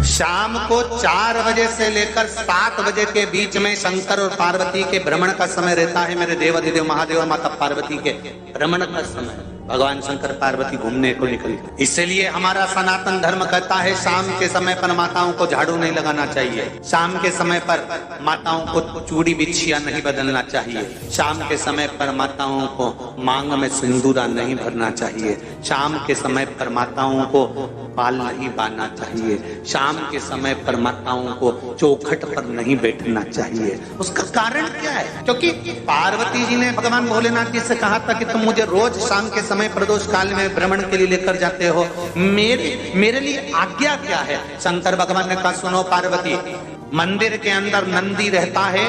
शाम को 4 बजे से लेकर 7 बजे के बीच में शंकर और पार्वती के भ्रमण का समय रहता है। मेरे देव अधिदेव महादेव और माता पार्वती के भ्रमण का समय, भगवान शंकर पार्वती घूमने को निकले। इसलिए हमारा सनातन धर्म कहता है शाम के समय पर माताओं को झाड़ू नहीं लगाना चाहिए, शाम के समय पर माताओं को चूड़ी बिछिया नहीं बदलना चाहिए, शाम के समय पर माताओं को मांग में सिंदूरा नहीं भरना चाहिए, शाम के समय पर माताओं को बाल नहीं बांधना चाहिए, शाम के समय पर माताओं को चौखट पर नहीं बैठना चाहिए। उसका कारण क्या है? क्योंकि पार्वती जी ने भगवान भोलेनाथ जी से कहा था कि तुम मुझे रोज शाम के समय प्रदोष काल में भ्रमण के लिए लेकर जाते हो, मेरे लिए आज्ञा क्या है? शंकर भगवान ने कहा सुनो पार्वती, मंदिर के अंदर नंदी रहता है,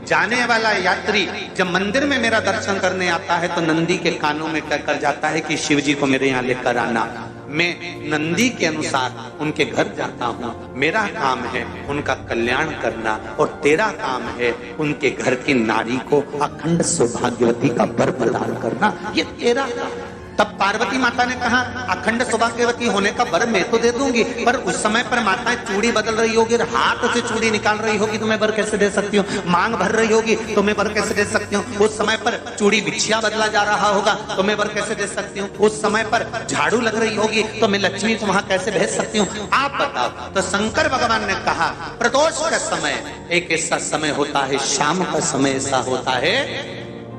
जाने वाला यात्री जब मंदिर में मेरा दर्शन करने आता है तो नंदी के कानों में कहकर जाता है कि शिव जी को मेरे यहाँ लेकर आना। मैं नंदी के अनुसार उनके घर जाता हूँ, मेरा काम है उनका कल्याण करना और तेरा काम है उनके घर की नारी को अखंड सौभाग्यवती का वर प्रदान करना, ये तेरा काम। तब पार्वती माता ने कहा अखंड सौभाग्यवती होने का वर मैं तो दे दूंगी, पर उस समय पर माताएं चूड़ी बदल रही होगी, हाथ से चूड़ी निकाल रही होगी तो मैं वर कैसे दे सकती हूँ, मांग भर रही होगी तो मैं वर कैसे दे सकती हूँ, उस समय पर चूड़ी बिछिया बदला जा रहा होगा तो मैं वर कैसे दे सकती हूँ, उस समय पर झाड़ू लग रही होगी तो मैं लक्ष्मी को वहां कैसे भेज सकती हूँ, आप बताओ। तो शंकर भगवान ने कहा प्रदोष का समय एक ऐसा समय होता है, शाम का समय ऐसा होता है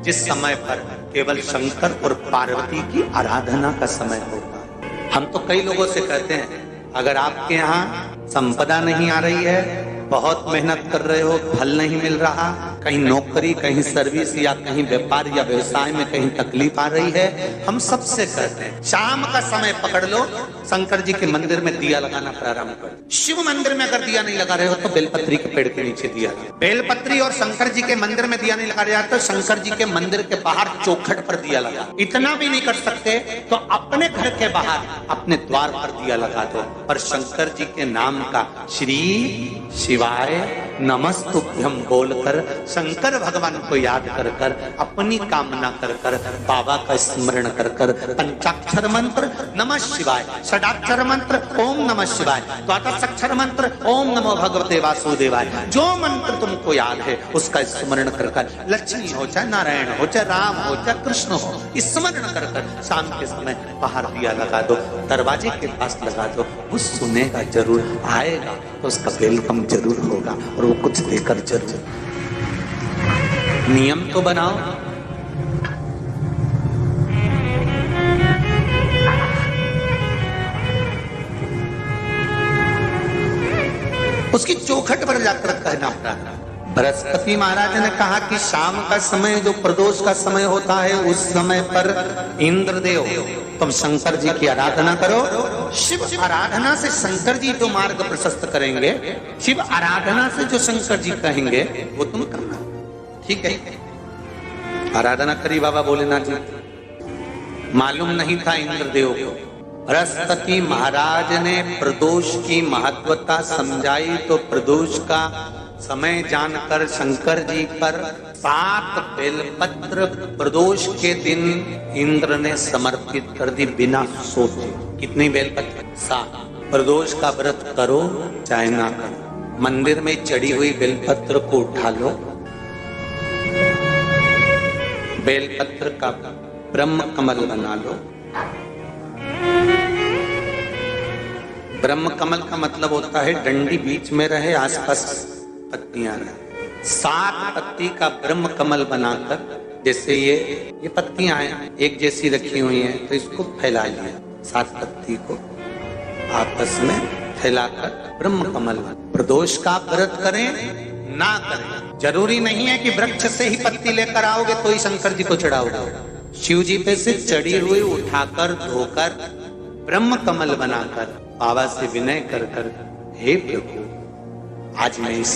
जिस समय पर केवल शंकर और पार्वती की आराधना का समय होता है। हम तो कई लोगों से कहते हैं अगर आपके यहाँ संपदा नहीं आ रही है, बहुत मेहनत कर रहे हो, फल नहीं मिल रहा, कहीं नौकरी, कहीं सर्विस या कहीं व्यापार या व्यवसाय में कहीं तकलीफ आ रही है, हम सबसे कहते हैं शाम का समय पकड़ लो, शंकर जी के मंदिर में दिया लगाना प्रारंभ कर। शिव मंदिर में अगर दिया नहीं लगा रहे हो तो बेलपत्री के पेड़ के नीचे दिया, बेलपत्री और शंकर जी के मंदिर में दिया नहीं लगा रहे तो शंकर जी के मंदिर के बाहर चौखट पर दिया लगा। इतना भी नहीं कर सकते तो अपने घर के बाहर अपने द्वार पर दिया लगा दो और शंकर जी के नाम का श्री शिवाय नमस्तुभ्यम बोलकर शंकर भगवान को याद कर कर अपनी कामना कर कर बाबा का स्मरण कर कर पंचाक्षर मंत्र नमः शिवाय, षडाक्षर मंत्र ओम नमः शिवाय, द्वादशाक्षर मंत्र ओम नमो भगवते वासुदेवाय, जो मंत्र तुमको याद है उसका स्मरण कर कर लक्ष्मी हो चाहे नारायण हो चाहे राम हो चाहे कृष्ण हो, स्मरण कर कर शाम के समय बाहर दिया लगा दो, दरवाजे के पास लगा दो, वो सुनेगा जरूर, आएगा तो उसका वेलकम जरूर होगा और वो कुछ देकर जरूर। नियम तो बनाओ, उसकी चौखट पर जाकर कहना पड़ा। बृहस्पति महाराज ने कहा कि शाम का समय जो प्रदोष का समय होता है उस समय पर इंद्रदेव तुम शंकर जी की आराधना करो, शिव आराधना से शंकर जी जो मार्ग प्रशस्त करेंगे, शिव आराधना से जो शंकर जी कहेंगे वो तुम करना, ठीक है। आराधना करी बाबा भोलेनाथ जी। मालूम नहीं था इंद्रदेव को, बृहस्पति महाराज ने प्रदोष की महत्वता समझाई तो प्रदोष का समय जानकर शंकर जी पर 7 बेलपत्र प्रदोष के दिन इंद्र ने समर्पित कर दी बिना सोचे। कितनी बेलपत्र? 7। प्रदोष का व्रत करो चाहे ना करो, मंदिर में चढ़ी हुई बेलपत्र को उठा लो, बेलपत्र का ब्रह्म कमल बना लो। ब्रह्म कमल का मतलब होता है डंडी बीच में रहे, आसपास पत्तियां रहे। 7 पत्ती का ब्रह्म कमल बनाकर, जैसे ये पत्तियां हैं एक जैसी रखी हुई हैं तो इसको फैला लिया, 7 पत्ती को आपस में फैलाकर ब्रह्म कमल। प्रदोष का व्रत करें ना करें जरूरी नहीं है कि वृक्ष से ही पत्ती लेकर आओगे तो ही शंकर जी को चढ़ाओगे। शिव जी पे से चढ़ी हुई उठाकर धोकर ब्रह्म कमल बनाकर बाबा से विनय कर कर, हे प्रभु आज मैं इस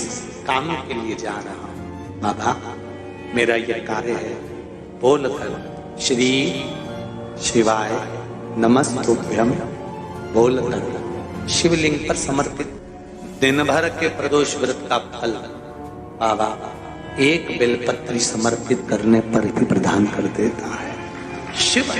काम के लिए जा रहा हूं, बाबा मेरा यह कार्य है, बोलकर श्री शिवाय नमस्तुभ्यम बोलकर शिवलिंग पर समर्पित दिन भर के प्रदोष व्रत का फल बाबा एक बेलपत्री समर्पित करने पर भी प्रदान कर देता है। शिव